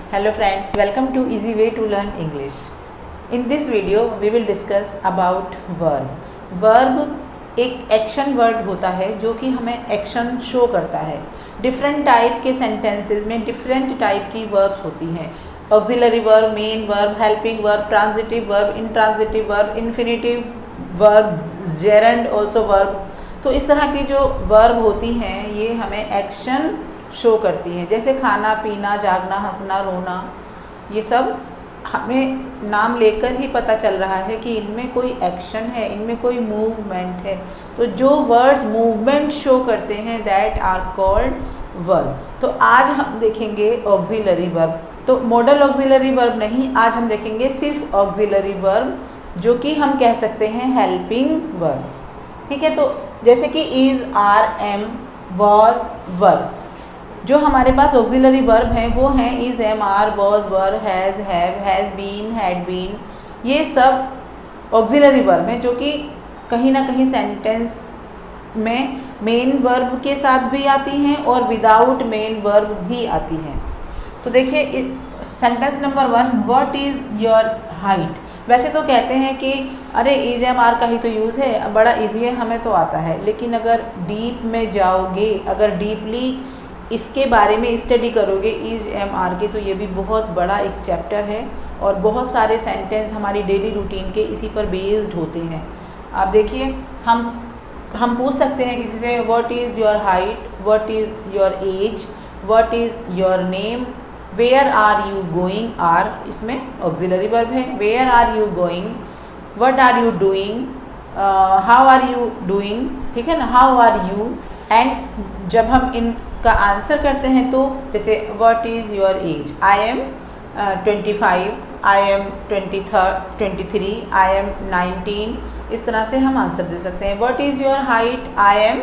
Hello friends, welcome to Easy Way to Learn English. In this video we will discuss about verb. Verb एक action word होता है जो कि हमें action show करता है. डिफरेंट टाइप के सेंटेंसेस में डिफरेंट टाइप की वर्ब्स होती हैं. Auxiliary verb, main verb, helping verb, transitive verb, intransitive verb, infinitive verb, gerund also verb. तो इस तरह की जो वर्ब होती हैं ये हमें एक्शन शो करती हैं. जैसे खाना, पीना, जागना, हंसना, रोना, ये सब हमें नाम लेकर ही पता चल रहा है कि इनमें कोई एक्शन है, इनमें कोई मूवमेंट है. तो जो वर्ड्स मूवमेंट शो करते हैं दैट आर कॉल्ड वर्ब. तो आज हम देखेंगे ऑक्सिलरी वर्ब. तो मॉडल ऑक्सिलरी वर्ब नहीं, आज हम देखेंगे सिर्फ ऑक्सिलरी वर्ब जो कि हम कह सकते हैं हेल्पिंग वर्ब. ठीक है, तो जैसे कि is, are, am, was, verb. जो हमारे पास ऑक्सिलरी वर्ब हैं वो हैं is, am, are, was, were, has, have, has been, had been. ये सब ऑक्सिलरी वर्ब हैं जो कि कहीं ना कहीं सेंटेंस में मेन वर्ब के साथ भी आती हैं और विदाउट मेन वर्ब भी आती हैं. तो देखिए sentence number 1, what is your height. वैसे तो कहते हैं कि अरे इज़, एम, आर का ही तो यूज़ है, बड़ा इजी है, हमें तो आता है. लेकिन अगर डीप में जाओगे, अगर डीपली इसके बारे में स्टडी करोगे इज़, एम, आर के, तो ये भी बहुत बड़ा एक चैप्टर है और बहुत सारे सेंटेंस हमारी डेली रूटीन के इसी पर बेस्ड होते हैं. आप देखिए हम पूछ सकते हैं किसी से what is your height, what is your age, what is your name, where are you going. Are इसमें ऑक्सिलरी वर्ब है. Where are you going, what are you doing, how are you doing. ठीक है ना, how are you. And जब हम इनका answer करते हैं तो जैसे what is your as, I am 25, I am 23, I am 19. इस तरह से हम आंसर दे सकते हैं. What is your height, I am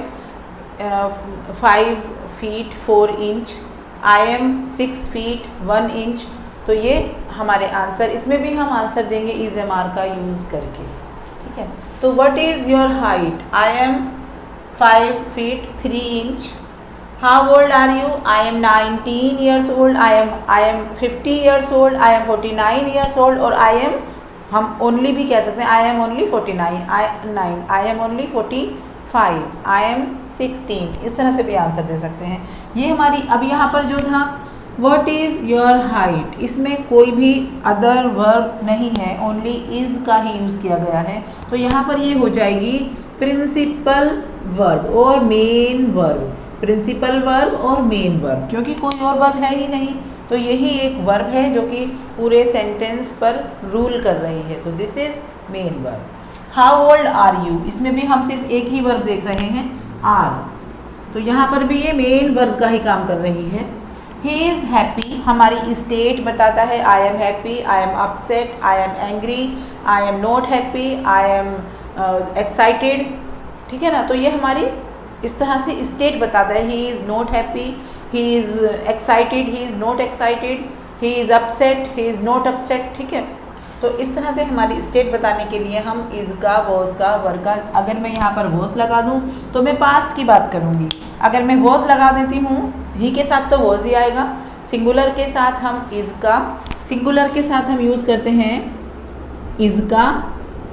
5 feet 4 inch, I am 6 feet 1 inch. तो ये हमारे आंसर, इसमें भी हम आंसर देंगे इज़, एम, आर का यूज़ करके. ठीक है, तो what is your height, I am 5 feet 3 inch. How old are you? I am 19 years old. I am 50 years old. I am 49 years old. और हम only भी कह सकते हैं. I am only 49. I am only 45. I am 16. इस तरह से भी आंसर दे सकते हैं. ये हमारी अब यहाँ पर जो था What is your height, इसमें कोई भी अदर वर्ब नहीं है, ओनली इज़ का ही यूज़ किया गया है. तो यहाँ पर ये हो जाएगी प्रिंसिपल वर्ब और मेन वर्ब. प्रिंसिपल वर्ब और मेन वर्ब, क्योंकि कोई और वर्ब है ही नहीं, तो यही एक वर्ब है जो कि पूरे सेंटेंस पर रूल कर रही है. तो this is main verb. How old are you, इसमें भी हम सिर्फ एक ही वर्ब देख रहे हैं, आर. तो यहाँ पर भी ये मेन वर्ब का ही काम कर रही है. ही इज़ हैप्पी, हमारी स्टेट बताता है. I am happy, I am upset, I am angry, I am not happy, I am excited. ठीक है ना, तो ये हमारी इस तरह से स्टेट बताता है. He is not happy, he is excited, he is not excited, he is upset, he is not upset. ठीक है, तो इस तरह से हमारी स्टेट बताने के लिए हम इज़ का, वॉज का, वर का, अगर मैं यहाँ पर वॉज लगा दूँ तो मैं पास्ट की बात करूँगी. अगर मैं वॉज लगा देती हूँ ही के साथ तो वॉज ही आएगा. सिंगुलर के साथ हम इज़ का, सिंगुलर के साथ हम यूज़ करते हैं इज़ का,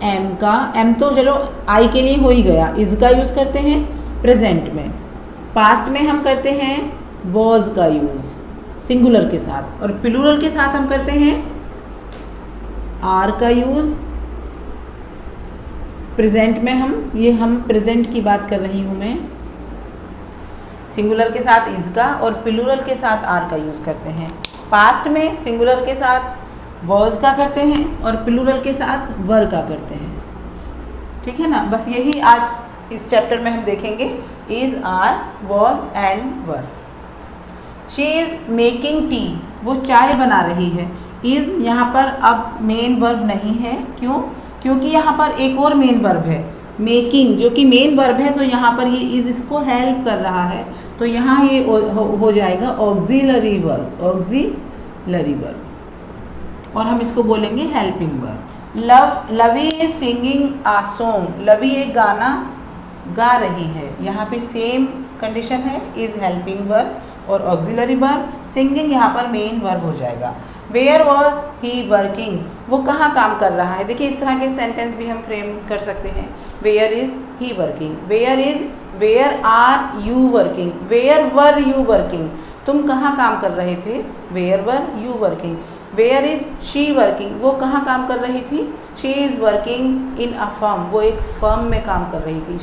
एम का. एम तो चलो आई के लिए हो ही गया. इज़ का यूज़ करते हैं प्रेजेंट में. पास्ट में हम करते हैं वॉज का यूज़ सिंगुलर के साथ, और प्लूरल के साथ हम करते हैं आर का यूज़. प्रेजेंट में हम प्रेजेंट की बात कर रही हूँ मैं. सिंगुलर के साथ इज़ का और प्लूरल के साथ आर का यूज़ करते हैं. पास्ट में सिंगुलर के साथ वॉज का करते हैं और प्लूरल के साथ वर का करते हैं. ठीक है ना, बस यही आज इस चैप्टर में हम देखेंगे is, are, was and were. She is making tea, वो चाय बना रही है. इज़ यहाँ पर अब मेन वर्ब नहीं है. क्यों? क्योंकि यहाँ पर एक और मेन वर्ब है मेकिंग, जो कि मेन वर्ब है. तो यहाँ पर ये इज़ इसको हेल्प कर रहा है. तो यहाँ ये हो जाएगा ऑक्सिलरी वर्ब, ऑक्सिलरी वर्ब, और हम इसको बोलेंगे helping verb. Lovi is singing a song, Lovi एक गाना गा रही है. यहाँ पे सेम कंडीशन है, इज़ हेल्पिंग वर्ब और ऑक्सिलरी वर्ब सिंगिंग यहाँ पर मेन वर्ब हो जाएगा। वेयर वॉज ही वर्किंग, वो कहाँ काम कर रहा है। देखिए इस तरह के सेंटेंस भी हम फ्रेम कर सकते हैं। Where is he working, where are you working, where were you working, तुम कहाँ काम कर रहे थे। Where were you working. Where is she working, वो कहाँ काम कर रही थी। She is working in a firm, वो एक फर्म में काम कर रही थी।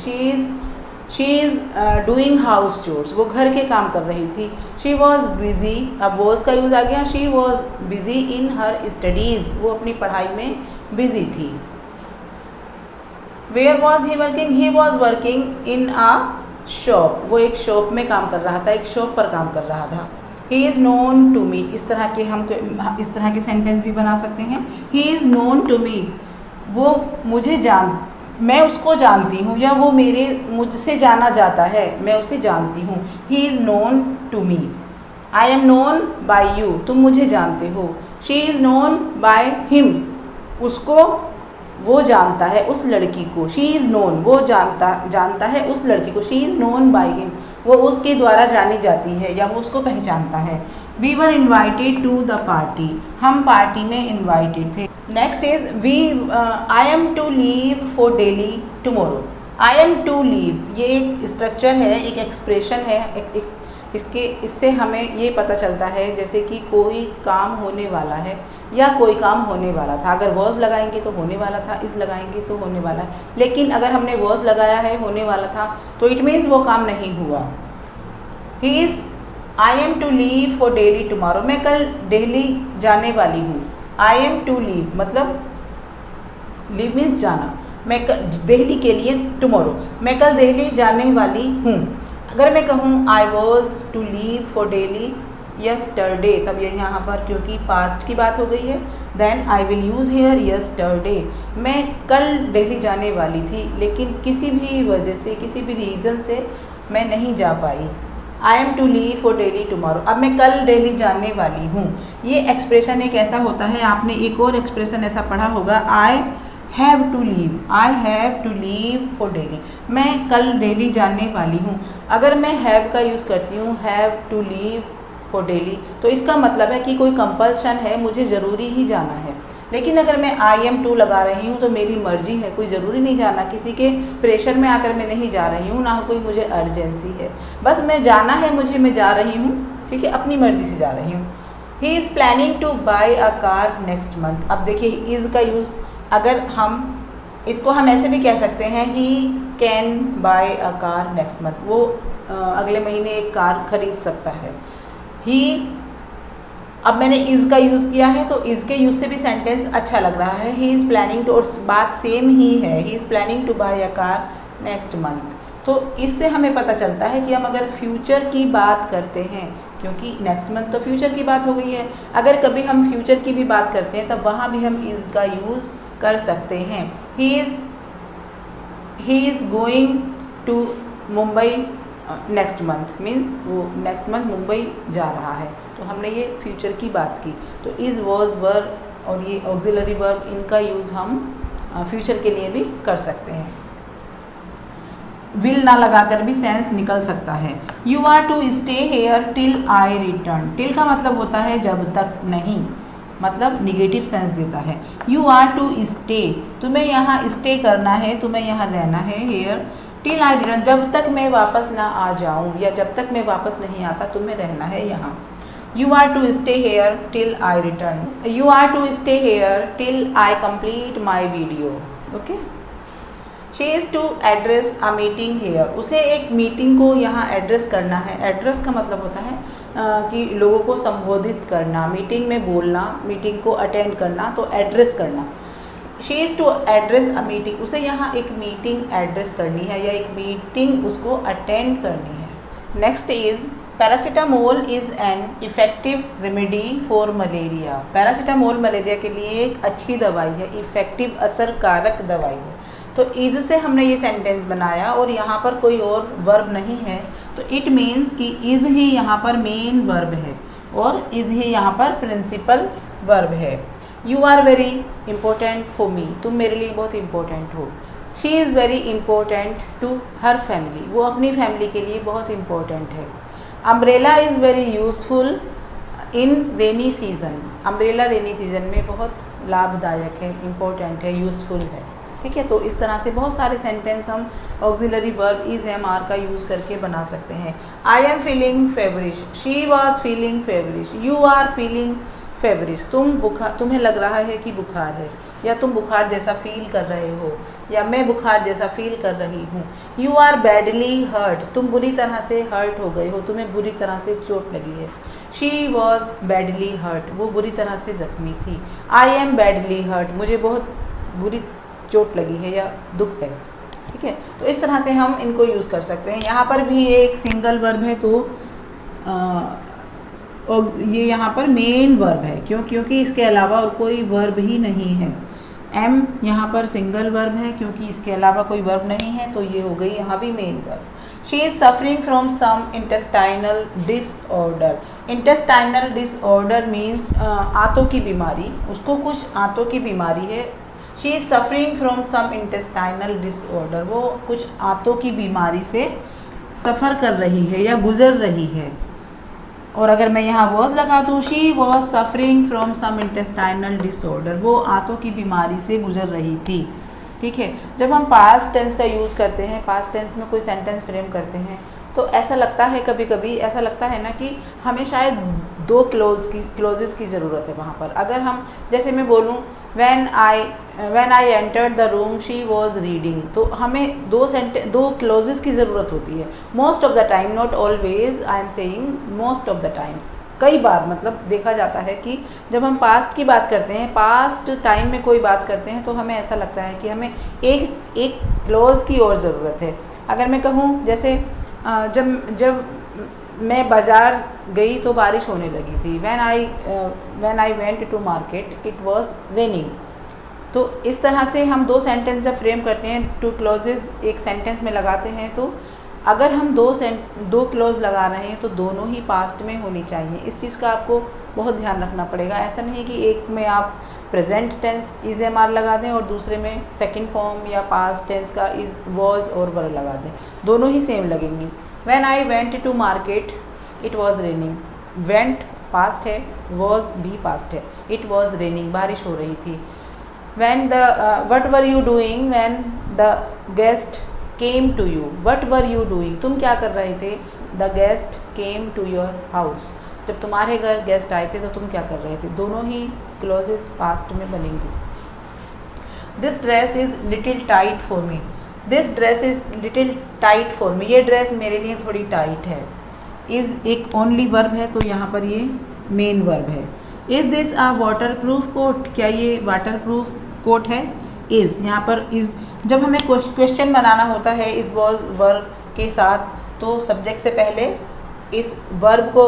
She is doing house chores, वो घर के काम कर रही थी। शी वॉज बिजी, अब वॉज का यूज़ आ गया। She was busy in her studies, वो अपनी पढ़ाई में बिजी थी। Where was he working, he was working in a shop, वो एक शॉप में काम कर रहा था, एक शॉप पर काम कर रहा था। He is known to me, इस तरह के सेंटेंस भी बना सकते हैं। He is known to me, वो मैं उसको जानती हूँ, या वो मुझसे जाना जाता है, मैं उसे जानती हूँ। He is known to me. I am known by you, तुम मुझे जानते हो। She is known by him, उसको वो जानता है, उस लड़की को। शी इज़ नोन, वो जानता है उस लड़की को। She is known by him, वो उसके द्वारा जानी जाती है या वो उसको पहचानता है। We were invited to the party, हम पार्टी में इन्वाइटेड थे। Next is I am to leave for Delhi tomorrow. I am to leave, ये एक स्ट्रक्चर है, एक एक्सप्रेशन है, इससे हमें ये पता चलता है जैसे कि कोई काम होने वाला है या कोई काम होने वाला था। अगर वॉज लगाएंगे तो होने वाला था, इज़ लगाएंगे तो होने वाला है। लेकिन अगर हमने वॉज लगाया है, होने वाला था, तो इट मीन्स वो काम नहीं हुआ। I am to leave for Delhi tomorrow, मैं कल दिल्ली जाने वाली हूँ। आई एम टू लीव मतलब लीव मीन्स जाना, मैं दिल्ली के लिए टुमारो, मैं कल दिल्ली जाने वाली हूँ। अगर मैं कहूँ I was to leave for Delhi yesterday, तब ये यहाँ पर क्योंकि पास्ट की बात हो गई है, then I will use here yesterday. मैं कल दिल्ली जाने वाली थी, लेकिन किसी भी वजह से, किसी भी रीज़न से मैं नहीं जा पाई। I am to leave for Delhi tomorrow, अब मैं कल दिल्ली जाने वाली हूँ। ये एक्सप्रेशन एक ऐसा होता है, आपने एक और एक्सप्रेशन ऐसा पढ़ा होगा, I have to leave for Delhi, मैं कल दिल्ली जाने वाली हूँ। अगर मैं हैव का यूज़ करती हूँ, have to leave for Delhi, तो इसका मतलब है कि कोई कंपल्शन है, मुझे ज़रूरी ही जाना है। लेकिन अगर मैं आई एम टू लगा रही हूँ तो मेरी मर्जी है, कोई ज़रूरी नहीं जाना, किसी के प्रेशर में आकर मैं नहीं जा रही हूँ, ना कोई मुझे अर्जेंसी है, बस मैं जाना है मुझे, मैं जा रही हूँ, ठीक है, अपनी मर्ज़ी से जा रही हूँ। He is planning two by a car next month. अब देखिए इज़ का यूज़, अगर इसको हम ऐसे भी कह सकते हैं, he can buy a car next month, वो अगले महीने एक कार खरीद सकता है। अब मैंने इज़ का यूज़ किया है, तो इज़ के यूज़ से भी सेंटेंस अच्छा लग रहा है। ही इज़ प्लानिंग टू, और बात सेम ही है, he is planning to buy a car next month. तो इससे हमें पता चलता है कि हम अगर फ्यूचर की बात करते हैं, क्योंकि नेक्स्ट मंथ तो फ्यूचर की बात हो गई है, अगर कभी हम फ्यूचर की भी बात करते हैं तब वहाँ भी हम इज़ का यूज़ कर सकते हैं। He is going to Mumbai next month, means वो नेक्स्ट मंथ मुंबई जा रहा है, तो हमने ये फ्यूचर की बात की। तो इज़ वॉज वर और ये ऑक्सिलरी वर्ब, इनका यूज़ हम फ्यूचर के लिए भी कर सकते हैं। विल ना लगाकर भी सेंस निकल सकता है। You are to stay here till I return, till का मतलब होता है जब तक नहीं, मतलब निगेटिव सेंस देता है। यू आर टू स्टे, तुम्हें यहाँ स्टे करना है, तुम्हें यहाँ रहना है। हेयर टिल आई रिटर्न, जब तक मैं वापस ना आ जाऊँ या जब तक मैं वापस नहीं आता तुम्हें रहना है यहाँ। You are to stay here till I return, you are to stay here till I complete my video. Okay. She is to address a meeting here, उसे एक मीटिंग को यहाँ एड्रेस करना है। एड्रेस का मतलब होता है कि लोगों को संबोधित करना, मीटिंग में बोलना, मीटिंग को अटेंड करना, तो एड्रेस करना। She is to address a meeting, उसे यहाँ एक मीटिंग एड्रेस करनी है या एक मीटिंग उसको अटेंड करनी है। Next is paracetamol is an effective remedy for malaria. Paracetamol malaria के लिए एक अच्छी दवाई है, इफ़ेक्टिव असरकारक दवाई है। तो इज़ से हमने ये सेंटेंस बनाया और यहाँ पर कोई और वर्ब नहीं है, तो इट मीन्स कि इज़ ही यहाँ पर मेन वर्ब है और इज़ ही यहाँ पर प्रिंसिपल वर्ब है। You are very important for me, तुम मेरे लिए बहुत इम्पोर्टेंट हो। She is very important to her family, वो अपनी फैमिली के लिए बहुत इम्पोर्टेंट है। Umbrella is very useful in rainy season. Umbrella rainy season में बहुत लाभदायक है, इम्पोर्टेंट है, यूज़फुल है। ठीक है, तो इस तरह से बहुत सारे सेंटेंस हम auxiliary verb is am are का यूज़ करके बना सकते हैं। I am feeling feverish, she was feeling feverish, you are feeling feverish, तुम्हें लग रहा है कि बुखार है, या तुम बुखार जैसा फील कर रहे हो, या मैं बुखार जैसा फील कर रही हूँ। यू आर बैडली हर्ट, तुम बुरी तरह से हर्ट हो गए हो, तुम्हें बुरी तरह से चोट लगी है। शी वॉज बैडली हर्ट, वो बुरी तरह से जख्मी थी। आई एम बैडली हर्ट, मुझे बहुत बुरी चोट लगी है या दुख है। ठीक है, तो इस तरह से हम इनको यूज़ कर सकते हैं। यहाँ पर भी एक सिंगल वर्ब है, तो और ये यहाँ पर मेन वर्ब है, क्योंकि इसके अलावा और कोई वर्ब ही नहीं है। एम यहाँ पर सिंगल वर्ब है, क्योंकि इसके अलावा कोई वर्ब नहीं है, तो ये हो गई यहाँ भी main verb. She is suffering from some intestinal disorder. Intestinal disorder means आंतों की बीमारी, उसको कुछ आंतों की बीमारी है। She is suffering from some intestinal disorder, वो कुछ आंतों की बीमारी से सफ़र कर रही है या गुज़र रही है। और अगर मैं यहाँ वॉज लगा दूँ, she was suffering from some intestinal disorder, वो आंतों की बीमारी से गुजर रही थी। ठीक है, जब हम पास्ट टेंस का यूज़ करते हैं, पास्ट टेंस में कोई सेंटेंस फ्रेम करते हैं, तो ऐसा लगता है, कभी कभी ऐसा लगता है ना कि हमें शायद दो क्लोजेस की ज़रूरत है वहाँ पर। अगर हम, जैसे मैं बोलूँ when I entered the room she was reading, तो हमें दो क्लोजेस की ज़रूरत होती है। Most of the time, not always, I am saying most of the times, कई बार, मतलब देखा जाता है कि जब हम पास्ट की बात करते हैं, पास्ट टाइम में कोई बात करते हैं, तो हमें ऐसा लगता है कि हमें एक क्लोज की और ज़रूरत है। अगर मैं कहूँ जैसे जब मैं बाज़ार गई तो बारिश होने लगी थी। When I went to market it was raining. तो इस तरह से हम दो सेंटेंस जब फ्रेम करते हैं, टू क्लॉजेस एक सेंटेंस में लगाते हैं, तो अगर हम दो क्लॉज लगा रहे हैं तो दोनों ही पास्ट में होनी चाहिए। इस चीज़ का आपको बहुत ध्यान रखना पड़ेगा। ऐसा नहीं कि एक में आप present tense is am are लगा दें और दूसरे में सेकंड फॉर्म या पास्ट टेंस का इज वॉज और वर लगा दें, दोनों ही सेम लगेंगी। When I went to market it was raining, went past है, वॉज भी पास्ट है, इट वॉज रेनिंग, बारिश हो रही थी। What were you doing when the guest came to you, what were you doing, तुम क्या कर रहे थे। The guest came to your house, जब तुम्हारे घर गेस्ट आए थे तो तुम क्या कर रहे थे। दोनों ही क्लॉजेस पास्ट में बनेंगी। This dress is little tight for me, this dress is little tight for me, ये ड्रेस मेरे लिए थोड़ी टाइट है। इज़ एक ओनली वर्ब है, तो यहाँ पर ये मेन वर्ब है। Is this a waterproof coat, क्या ये वाटर प्रूफ कोट है। इज़ यहाँ पर इज़, जब हमें क्वेश्चन बनाना होता है इस वॉज वर्ब के साथ, तो सब्जेक्ट से पहले इस वर्ब को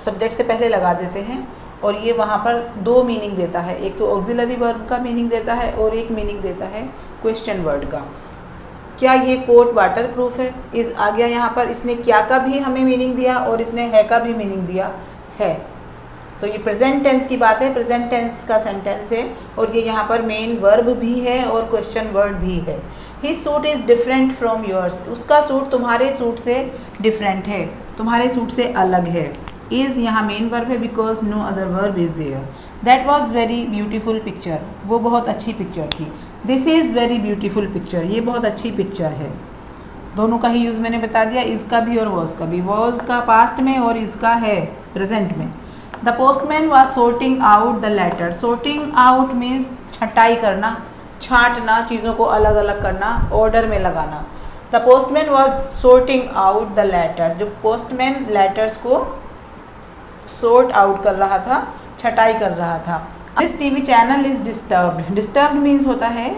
सब्जेक्ट से पहले लगा देते हैं, और ये वहाँ पर दो मीनिंग देता है। एक तो ऑक्सिलरी वर्ब का मीनिंग देता है और एक मीनिंग देता है क्वेश्चन वर्ड का। क्या ये कोट वाटर प्रूफ है। इस आ गया यहाँ पर, इसने क्या का भी हमें मीनिंग दिया और इसने है का भी मीनिंग दिया है। तो ये प्रेजेंट टेंस की बात है, प्रेजेंट टेंस का सेंटेंस है, और ये यहाँ पर मेन वर्ब भी है और क्वेश्चन वर्ड भी है। His suit is different from yours, उसका सूट तुम्हारे सूट से डिफरेंट है, तुम्हारे सूट से अलग है। इज़ यहाँ मेन वर्ब है, because no other verb is there. That was very beautiful picture, वो बहुत अच्छी पिक्चर थी। This is very beautiful picture, ये बहुत अच्छी पिक्चर है। दोनों का ही यूज़ मैंने बता दिया, इसका भी और वॉज का भी। वॉज का पास्ट में और इसका है प्रेजेंट में। The postman was sorting out the letter, sorting out means छटाई करना, छांटना, चीज़ों को अलग अलग करना, ऑर्डर में लगाना। The postman was sorting out the letter, जो पोस्टमैन लेटर्स को सोर्ट आउट कर रहा था, छटाई कर रहा था। This TV channel is disturbed, disturbed means होता है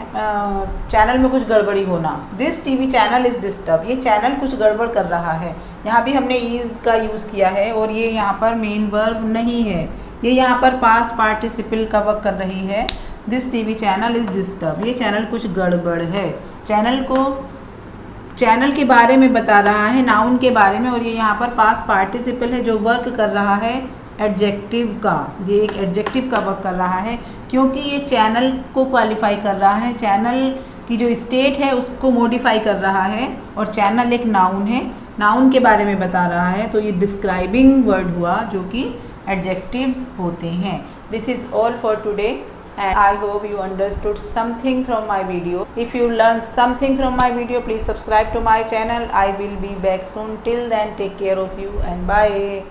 चैनल में कुछ गड़बड़ी होना। This TV channel is disturb, ये चैनल कुछ गड़बड़ कर रहा है। यहाँ भी हमने इज़ का यूज़ किया है और ये यहाँ पर मेन वर्ब नहीं है, ये यहाँ पर पास्ट पार्टिसिपल का वर्क कर रही है। This TV channel is disturb, ये चैनल कुछ गड़बड़ है, चैनल के बारे में बता रहा है, नाउन के बारे में, और ये यहाँ पर पास्ट पार्टिसिपल है जो वर्क कर रहा है एडजेक्टिव का, ये एक एडजेक्टिव का वर्क कर रहा है, क्योंकि ये चैनल को क्वालिफाई कर रहा है, चैनल की जो स्टेट है उसको मॉडिफाई कर रहा है, और चैनल एक नाउन है नाउन के बारे में बता रहा है, तो ये डिस्क्राइबिंग वर्ड हुआ जो कि एडजेक्टिव्स होते हैं। This is all for today and I hope you understood something from my video. If you learned something from my video, please subscribe to my channel. I will be back soon. Till then, take care of you and bye.